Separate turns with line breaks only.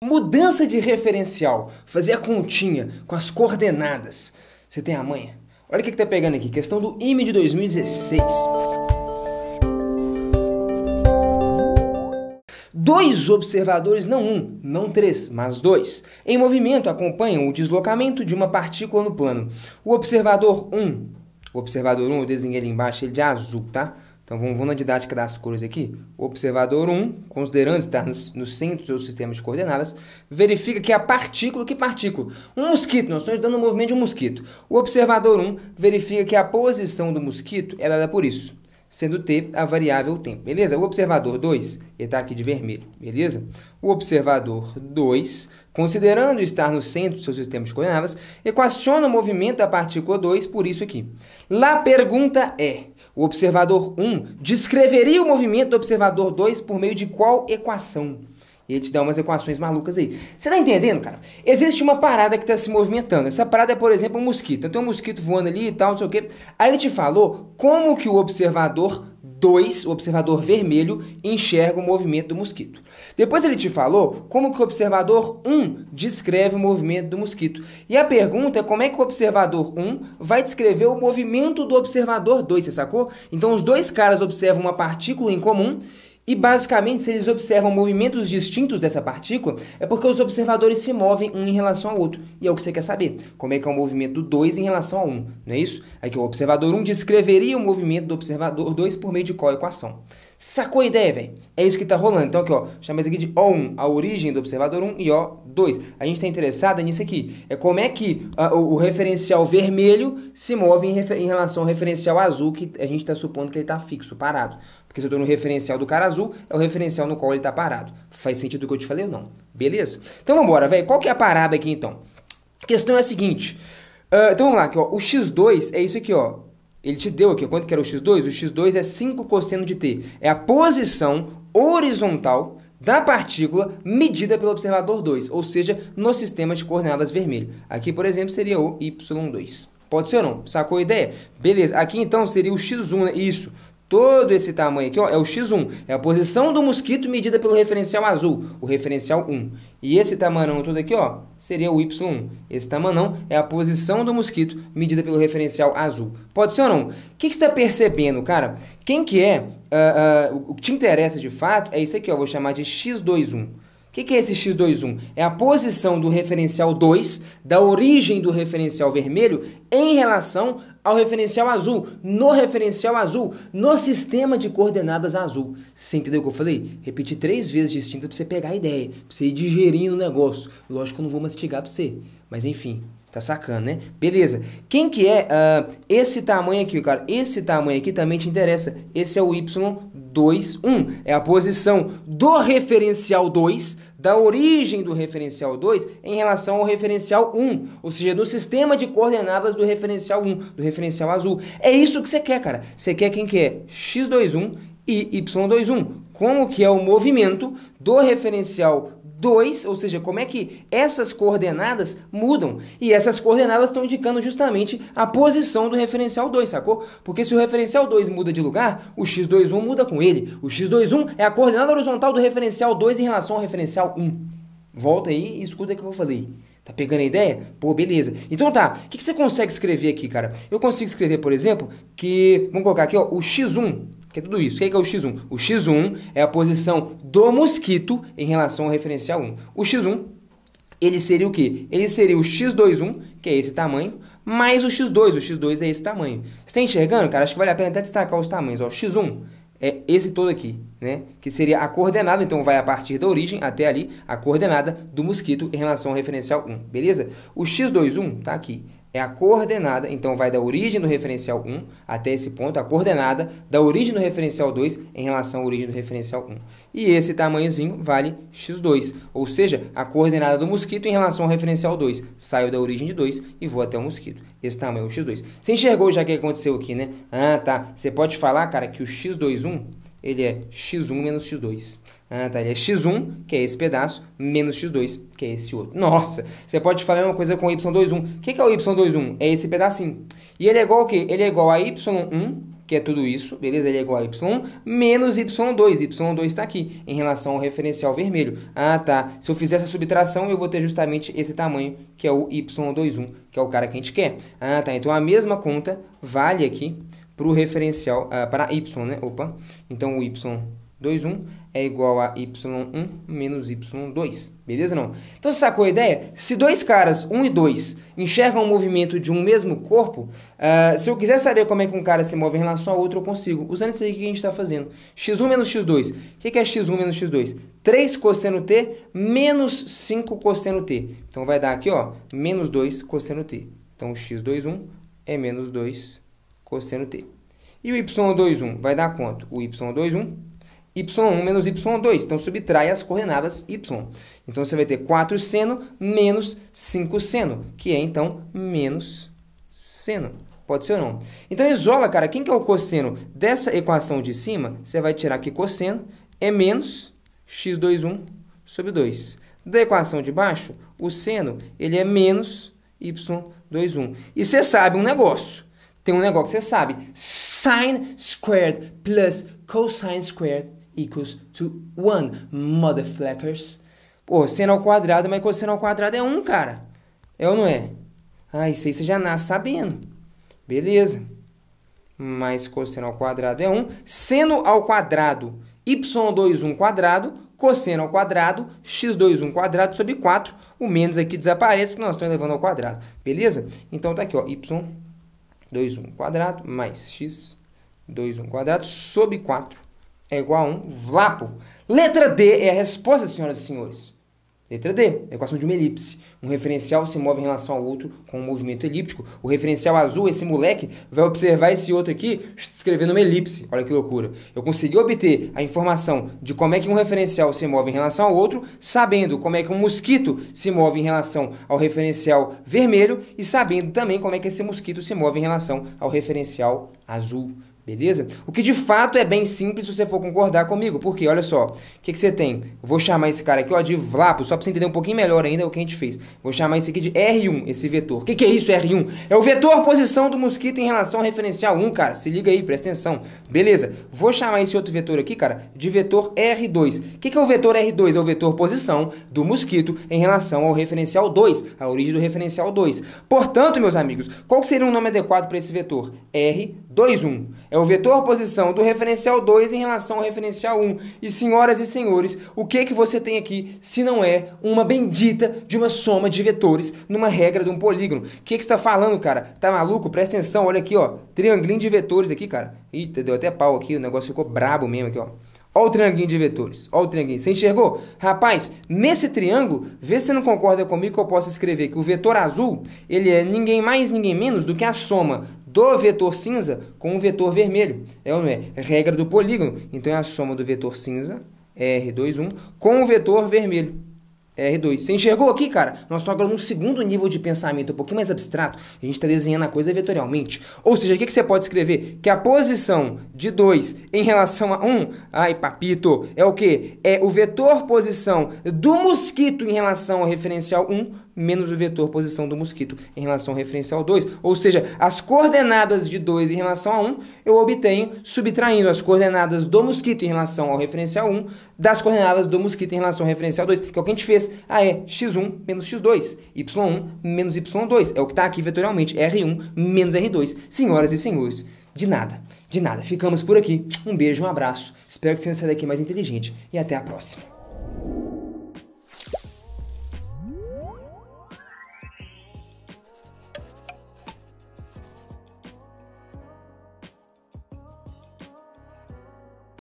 Mudança de referencial, fazer a continha com as coordenadas. Você tem a manha? Olha o que tá pegando aqui, questão do IME de 2016. Dois observadores, não um, não três, mas dois, em movimento acompanham o deslocamento de uma partícula no plano. O observador 1, eu desenhei ali embaixo ele de azul, tá? Então vamos na didática das cores aqui. O observador 1, considerando estar no centro do seu sistema de coordenadas, verifica que a partícula, que partícula? Um mosquito, nós estamos estudando o movimento de um mosquito. O observador 1 verifica que a posição do mosquito é dada por isso, sendo t a variável tempo, beleza? O observador 2, ele está aqui de vermelho, beleza? O observador 2, considerando estar no centro do seu sistema de coordenadas, equaciona o movimento da partícula 2 por isso aqui. Lá a pergunta é: o observador 1 descreveria o movimento do observador 2 por meio de qual equação? E ele te dá umas equações malucas aí. Você tá entendendo, cara? Existe uma parada que está se movimentando. Essa parada é, por exemplo, um mosquito. Então, tem um mosquito voando ali e tal, não sei o quê. Aí ele te falou como que o observador 2, o observador vermelho, enxerga o movimento do mosquito. Depois ele te falou como que o observador 1 descreve o movimento do mosquito. E a pergunta é como é que o observador 1 vai descrever o movimento do observador 2, você sacou? Então, os dois caras observam uma partícula em comum. E, basicamente, se eles observam movimentos distintos dessa partícula, é porque os observadores se movem um em relação ao outro. E é o que você quer saber. Como é que é o movimento do 2 em relação ao 1, não é isso? Aqui o observador 1 descreveria o movimento do observador 2 por meio de qual equação? Sacou a ideia, velho? É isso que tá rolando. Então, aqui, ó, chama isso aqui de O1, a origem do observador 1, e O2. A gente tá interessado nisso aqui. É como é que o referencial vermelho se move em relação ao referencial azul, que a gente tá supondo que ele tá fixo, parado. Porque se eu estou no referencial do cara azul, é o referencial no qual ele está parado. Faz sentido o que eu te falei ou não? Beleza? Então vamos embora, velho. Qual que é a parada aqui, então? A questão é a seguinte. Então vamos lá, aqui, ó. O x2 é isso aqui, ó. Ele te deu aqui, ó. Quanto que era o x2? O x2 é 5 cosseno de t. É a posição horizontal da partícula medida pelo observador 2, ou seja, no sistema de coordenadas vermelho. Aqui, por exemplo, seria o y2. Pode ser ou não? Sacou a ideia? Beleza. Aqui, então, seria o x1, né? Isso. Todo esse tamanho aqui, ó, é o x1. É a posição do mosquito medida pelo referencial azul, o referencial 1. E esse tamanão todo aqui, ó, seria o y1. Esse tamanão é a posição do mosquito medida pelo referencial azul. Pode ser ou não? O que você está percebendo, cara? Quem que é? O que te interessa de fato é isso aqui, ó. Vou chamar de x21. O que é esse x21? É a posição do referencial 2, da origem do referencial vermelho, em relação ao referencial azul, no referencial azul, no sistema de coordenadas azul. Você entendeu o que eu falei? Repeti 3 vezes distintas pra você pegar a ideia, pra você ir digerindo o negócio. Lógico que eu não vou mastigar pra você, mas enfim, tá sacando, né? Beleza. Quem que é esse tamanho aqui, cara? Esse tamanho aqui também te interessa. Esse é o y21. É a posição do referencial 2, da origem do referencial 2 em relação ao referencial 1, ou seja, no sistema de coordenadas do referencial 1, do referencial azul. É isso que você quer, cara. Você quer quem que é x21 e y21. Como que é o movimento do referencial 2, ou seja, como é que essas coordenadas mudam. E essas coordenadas estão indicando justamente a posição do referencial 2, sacou? Porque se o referencial 2 muda de lugar, o x21 muda com ele. O x21 é a coordenada horizontal do referencial 2 em relação ao referencial 1. Volta aí e escuta o que eu falei. Tá pegando a ideia? Pô, beleza. Então tá, o que você consegue escrever aqui, cara? Eu consigo escrever, por exemplo, que... Vamos colocar aqui, ó, o x1, que é tudo isso. O que é o x1? O x1 é a posição do mosquito em relação ao referencial 1. O x1, ele seria o quê? Ele seria o x21, que é esse tamanho, mais o x2. O x2 é esse tamanho. Você tá enxergando, cara? Acho que vale a pena até destacar os tamanhos. Ó, x1 é esse todo aqui, né? Que seria a coordenada, então vai a partir da origem até ali, a coordenada do mosquito em relação ao referencial 1, beleza? O x21 tá aqui. É a coordenada, então vai da origem do referencial 1 até esse ponto, a coordenada da origem do referencial 2 em relação à origem do referencial 1. E esse tamanhozinho vale x2, ou seja, a coordenada do mosquito em relação ao referencial 2. Saio da origem de 2 e vou até o mosquito. Esse tamanho é o x2. Você enxergou já o que aconteceu aqui, né? Ah, tá. Você pode falar, cara, que o x21, ele é x1 menos x2. Ah, tá. Ele é x1, que é esse pedaço, menos x2, que é esse outro. Nossa! Você pode falar uma coisa com y21. O que é o y21? É esse pedacinho. E ele é igual ao quê? Ele é igual a y1 que é tudo isso, beleza? Ele é igual a y1 menos y2. Y2 está aqui, em relação ao referencial vermelho. Ah, tá. Se eu fizer essa subtração, eu vou ter justamente esse tamanho, que é o y21, que é o cara que a gente quer. Ah, tá. Então, a mesma conta vale aqui para o referencial, para y, né? Opa. Então, o y21 é igual a y1 menos y2, beleza ou não? Então, você sacou a ideia? Se dois caras, 1 e 2, enxergam o movimento de um mesmo corpo, se eu quiser saber como é que um cara se move em relação ao outro, eu consigo. Usando isso aí que a gente está fazendo. x1 menos x2. O que é x1 menos x2? 3 cosseno t menos 5 cosseno t. Então, vai dar aqui, ó, menos 2 cosseno t. Então, x21 é menos 2 cosseno t. E o y21 vai dar quanto? O y21 y1 menos y2. Então, subtrai as coordenadas y. Então, você vai ter 4 seno menos 5 seno, que é, então, menos seno. Pode ser ou não? Então, isola, cara, quem que é o cosseno dessa equação de cima? Você vai tirar que cosseno é menos x21 sobre 2. Da equação de baixo, o seno, ele é menos y21. E você sabe um negócio. Tem um negócio que você sabe. Sine squared plus cosine squared equals to 1, motherfuckers. Pô, seno ao quadrado, mas cosseno ao quadrado é 1, cara. É ou não é? Ah, isso aí você já nasce sabendo. Beleza. Mais cosseno ao quadrado é 1. Seno ao quadrado, y21 quadrado, cosseno ao quadrado, x21 quadrado sobre 4. O menos aqui desaparece, porque nós estamos levando ao quadrado. Beleza? Então, tá aqui, ó, y21 quadrado mais x21 quadrado sobre 4. É igual a 1, Vlapo. Letra D é a resposta, senhoras e senhores. Letra D, equação de uma elipse. Um referencial se move em relação ao outro com um movimento elíptico. O referencial azul, esse moleque, vai observar esse outro aqui escrevendo uma elipse. Olha que loucura. Eu consegui obter a informação de como é que um referencial se move em relação ao outro, sabendo como é que um mosquito se move em relação ao referencial vermelho e sabendo também como é que esse mosquito se move em relação ao referencial azul. Beleza? O que de fato é bem simples se você for concordar comigo. Porque, olha só, o que você tem? Eu vou chamar esse cara aqui, ó, de Vlapo, só para você entender um pouquinho melhor ainda o que a gente fez. Vou chamar esse aqui de R1, esse vetor. O que é isso, R1? É o vetor posição do mosquito em relação ao referencial 1, cara. Se liga aí, presta atenção. Beleza? Vou chamar esse outro vetor aqui, cara, de vetor R2. O que é o vetor R2? É o vetor posição do mosquito em relação ao referencial 2, a origem do referencial 2. Portanto, meus amigos, qual que seria um nome adequado para esse vetor? R21. É o vetor posição do referencial 2 em relação ao referencial 1. E, senhoras e senhores, o que você tem aqui se não é uma bendita de uma soma de vetores numa regra de um polígono? O que você está falando, cara? Tá maluco? Presta atenção, olha aqui, ó. Triangulinho de vetores aqui, cara. Eita, deu até pau aqui, o negócio ficou brabo mesmo aqui, ó. Olha o triangulinho de vetores. Olha o triangulinho. Você enxergou? Rapaz, nesse triângulo, vê se você não concorda comigo que eu posso escrever que o vetor azul, ele é ninguém mais, ninguém menos do que a soma do vetor cinza com o vetor vermelho. É ou não é? Regra do polígono. Então, é a soma do vetor cinza, R21, com o vetor vermelho, R2. Você enxergou aqui, cara? Nós estamos agora num segundo nível de pensamento, um pouquinho mais abstrato. A gente está desenhando a coisa vetorialmente. Ou seja, o que você pode escrever? Que a posição de 2 em relação a 1, ai, papito, é o quê? É o vetor posição do mosquito em relação ao referencial 1, menos o vetor posição do mosquito em relação ao referencial 2. Ou seja, as coordenadas de 2 em relação a 1, eu obtenho subtraindo as coordenadas do mosquito em relação ao referencial 1 das coordenadas do mosquito em relação ao referencial 2, que é o que a gente fez. Ah, é x1 menos x2, y1 menos y2. É o que está aqui vetorialmente, R1 menos R2. Senhoras e senhores, de nada, de nada. Ficamos por aqui. Um beijo, um abraço. Espero que você tenha saído daqui mais inteligente e até a próxima.